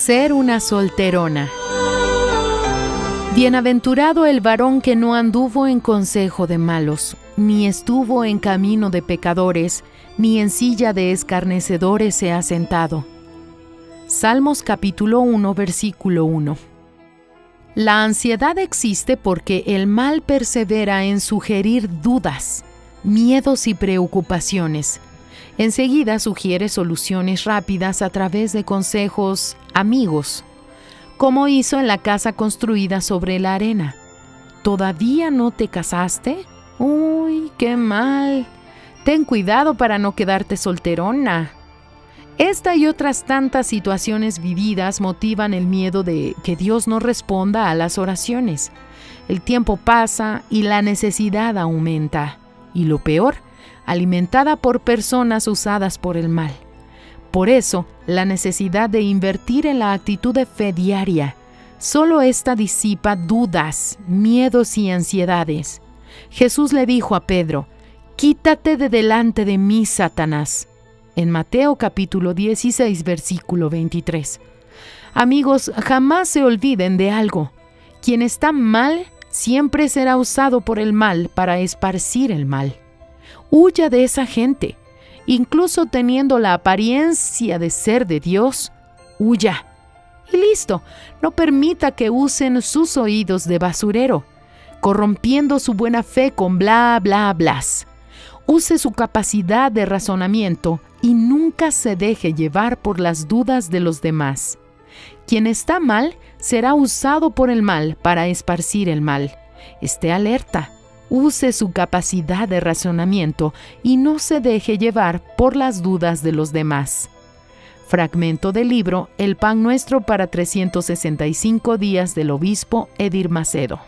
Ser una solterona. Bienaventurado el varón que no anduvo en consejo de malos, ni estuvo en camino de pecadores, ni en silla de escarnecedores se ha sentado. Salmos capítulo 1, versículo 1. La ansiedad existe porque el mal persevera en sugerir dudas, miedos y preocupaciones. Enseguida sugiere soluciones rápidas a través de consejos amigos, como hizo en la casa construida sobre la arena. ¿Todavía no te casaste? ¡Uy, qué mal! Ten cuidado para no quedarte solterona. Esta y otras tantas situaciones vividas motivan el miedo de que Dios no responda a las oraciones. El tiempo pasa y la necesidad aumenta. Y lo peor, alimentada por personas usadas por el mal. Por eso, la necesidad de invertir en la actitud de fe diaria. Solo esta disipa dudas, miedos y ansiedades. Jesús le dijo a Pedro: «Quítate de delante de mí, Satanás», en Mateo capítulo 16, versículo 23. Amigos, jamás se olviden de algo. Quien está mal siempre será usado por el mal para esparcir el mal. Huya de esa gente. Incluso teniendo la apariencia de ser de Dios, huya. Y listo, no permita que usen sus oídos de basurero, corrompiendo su buena fe con bla, bla, blas. Use su capacidad de razonamiento y nunca se deje llevar por las dudas de los demás. Quien está mal será usado por el mal para esparcir el mal. Esté alerta. Use su capacidad de razonamiento y no se deje llevar por las dudas de los demás. Fragmento del libro El pan nuestro para 365 días del obispo Edir Macedo.